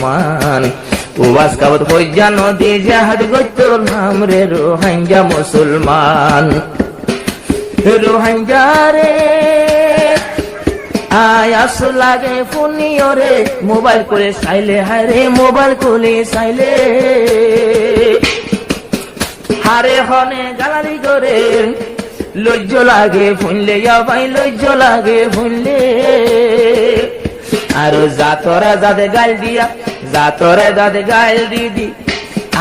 মুসলমান ওয়াজ কাবত হইজা নদী জাহাদ গইতলাম রে রোহিঙ্গা মুসলমান রোহিঙ্গা রে আয়াস লাগে ফুনিও রে মোবাইল করে চাইলে হারে মোবাইল করে চাইলে হারে হনে গালারি করে লজ্জ লাগে ফুনলে ভাই লজ্জ লাগে ফুনলে আর জাতরে যাতে গাল দিয়া জাতরে যাতে গাল দিদি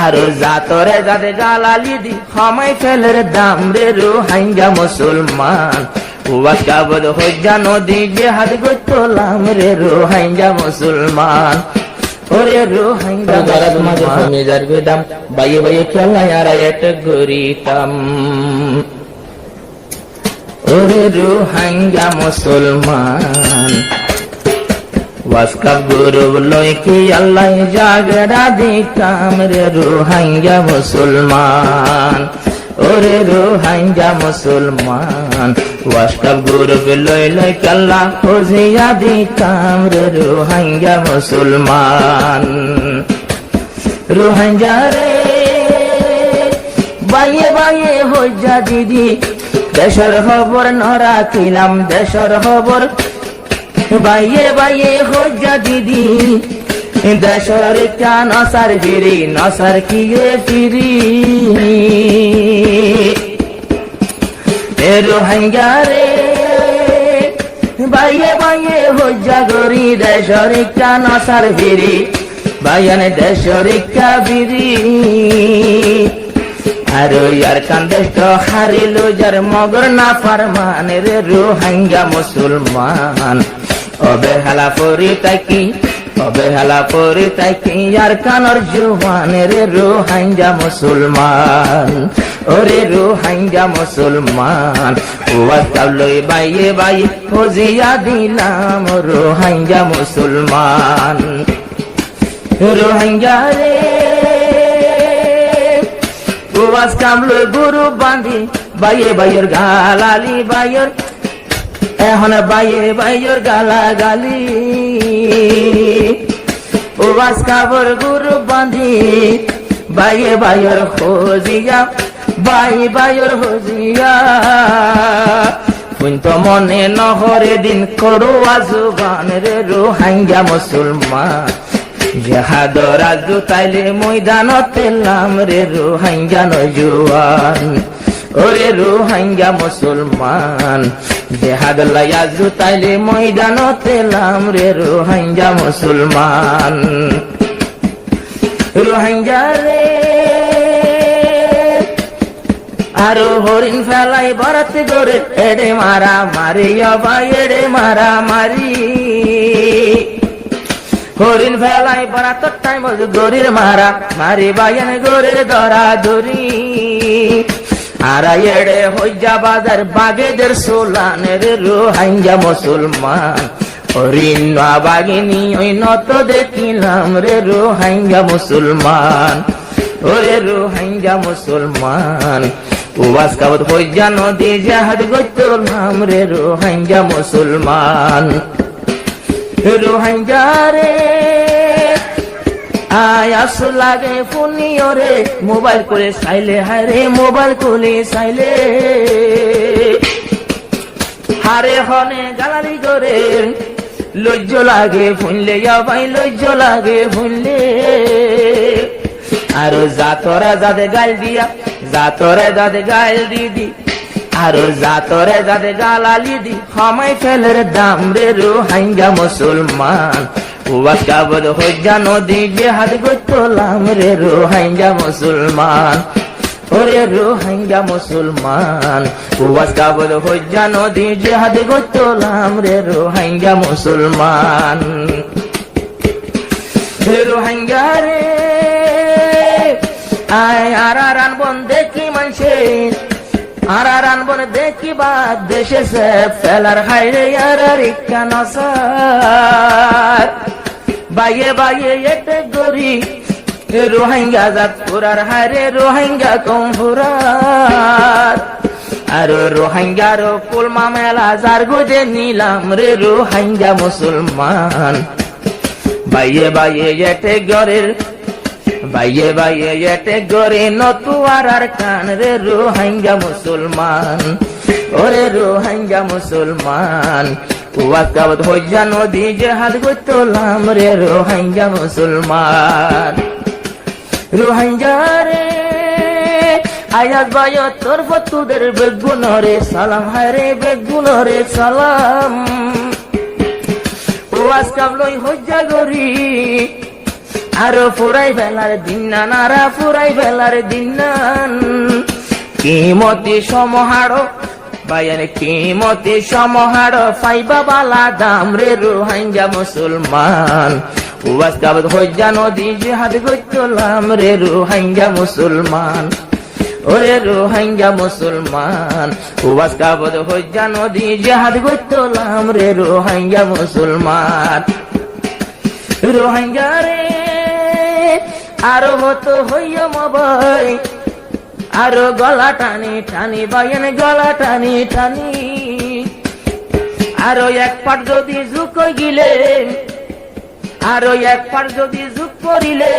আর জাতরে যাতে গালালি দি ক্ষমাই ফেলের দাম রে রোহিঙ্গা মুসলমান ওয়াজ কাবত হইজা নদী জিহাদ গইতলাম রে রোহিঙ্গা মুসলমান ওরে রোহিঙ্গা মুসলমান মেজার গদাম বাইয়ে বাইয়ে খেলায় আর এক গরিতাম ওরে রোহিঙ্গা মুসলমান ওয়াজ কাব গুরু লই কি আল্লাহ জাগরা দিতাম রে রোহিঙ্গা মুসলমান ওরে রোহিঙ্গা মুসলমান ওয়াজ কাব গুরু লই লই কি আল্লাহ খুঁজিয়া দিতাম রে রোহিঙ্গা মুসলমান রোহিঙ্গা রে বাইয়ে বাইয়ে হইজা দিদি দেশের খবর নরা ছিলাম দেশের খবর বাইয়ে বাইয়ে হইজা দিদি দেশের কা নসার ফিরি নসার কিয়ে ফিরি রোহিঙ্গা রে বাইয়ে বাইয়ে হইজা গরি দেশের কা নসার ফিরি বাইয়ানে দেশের কা ফিরি আর ইয়ার কান্দেশ তো হারিল যার মগর না ফারমান রে রোহিঙ্গা মুসলমান অবহেলা পরি তাকি ইয়ার কানর জুবান রে রোহিঙ্গা মুসলমান ওরে রোহিঙ্গা মুসলমান ওয়াজ কাবলই বাইয়ে বাইয়ে খুঁজিয়া দিলাম রোহিঙ্গা মুসলমান রোহিঙ্গা রে ওয়াজ কামলো গুরু বাঁধি বাইয়ে বাইয়ের গালালি বাইয়ের এখন বাইয়ে বাইয়ের গালা গালি ওয়াজ কাবর গুরু বাঁধি বাইয়ে বাইয়ের খোঁজিয়া বাই বাইয়ের হজিয়া কিন্তু মনে নহরে দিন করো আজুবান রে রোহিঙ্গা মুসলমান জাহাদর আজু তাইলে ময়দানত এলাম রে রোহিঙ্গা নজওয়ান ওরে রোহিঙ্গা মুসলমান জাহাদ লায়াজু তাইলে ময়দানত এলাম রে রোহিঙ্গা মুসলমান রোহিঙ্গা রে আরো হরিণ ফেলাই বরাত করে এড়ে মারা মারি ভাই এড়ে মারা মারি হরিণ ফেলাই বরাত টাইম গরির মারা মারি বাইন গরির ধরা ধরি আর এড়ে হইজা বাজার বাগেদের সোলানের রোহিঙ্গা মুসলমান হরিণ বাগিনী ওই নত দেখিলাম রে রোহিঙ্গা মুসলমান ওরে রোহিঙ্গা মুসলমান ওয়াজ কাবত হইজা নদী জাহাদ গইতলাম রে রোহিঙ্গা মুসলমান রোহিঙ্গা রে আয়াস লাগে ফুনিও রে মোবাইল করে চাইলে হারে মোবাইল করে চাইলে হারে হনে গালারি করে লজ্জ লাগে ফুনলে ভাই লজ্জ লাগে ফুনলে আর জাতরে যাতে গাল দিয়া জাতরে যাতে গাল দিদি আর জাতরে যাতে গালালি দি ক্ষমাই ফেলের দাম রে রোহিঙ্গা মুসলমান ওয়াজ কাবত হইজা নদী জিহাদ গইতলাম রে রোহিঙ্গা মুসলমান ওরে রোহিঙ্গা মুসলমান ওয়াজ কাবত হইজা নদী জিহাদ গইতলাম রে রোহিঙ্গা মুসলমান রোহিঙ্গা রে আয় আর আনবন দেখি মানছে আর আনবন দেখি বা দেশে সে ফেলার হাইরে আর রিক্কা নসার বাইয়ে বাইয়ে এতে গরি রোহিঙ্গা জাত পুরার হাইরে রোহিঙ্গা কম পুরার আর রোহিঙ্গার কুলমা মেলা যার গুজে নিলাম রে রোহিঙ্গা মুসলমান বাইয়ে বাইয়ে এটে গরের বাইয়ে বাইয়ে এটে গরে নতুয়ার আর কান রে রোহিঙ্গা মুসলমান, ওরে রোহিঙ্গা মুসলমান। ওয়াকাবত হইয়া নদী জেহাদ করতলাম রে রোহিঙ্গা মুসলমান। রোহিঙ্গা রে আয়াত বায়ো তোর ফতুদের বেগুন রে সালাম, হায় রে বেগুন রে সালাম। ওয়াজ কাবলই হইয়া গরি আরো ফুরাই বেলার দিন নারা ফুরাই বেলার দিন নান। কিমতি সমহাড় বায়ানে কিমতি সমহাড় ফাইবা বালা দাম রে রোহিঙ্গা মুসলমান। ওয়াজ কাবত হইয়া নদী জিহাদ করতলাম রে রোহিঙ্গা মুসলমান, ওরে রোহিঙ্গা মুসলমান। ওয়াজ কাবত হইয়া নদী জিহাদ করতলাম রে রোহিঙ্গা মুসলমান। রোহিঙ্গা রে আরো হতো হইয়া মবাই আরো গলা টানি টানি বায়ান গলা টানি টানি। আরো এক পাট যদি ঝুঁক গিলে আরো এক পাট যদি ঝুঁক করিলে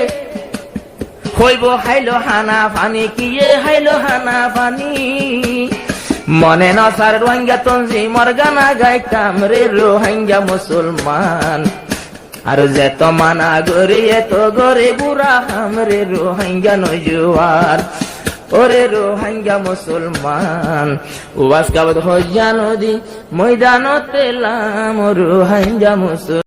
হইব হাইলো হানা পানি কিয়ে হাইলো হানা পানি। মনে নসার রোহিঙ্গা তঞ্জিমর গানা গাইতাম রে রোহিঙ্গা মুসলমান। আর যেত মানা গরে এত গরে বুড়া হামরে রোহিঙ্গা নজুয়ার, ওরে রোহিঙ্গা মুসলমান। ওয়াজ কাবত হইয়া নদী ময়দানত এলাম রোহিঙ্গা মুসলমান।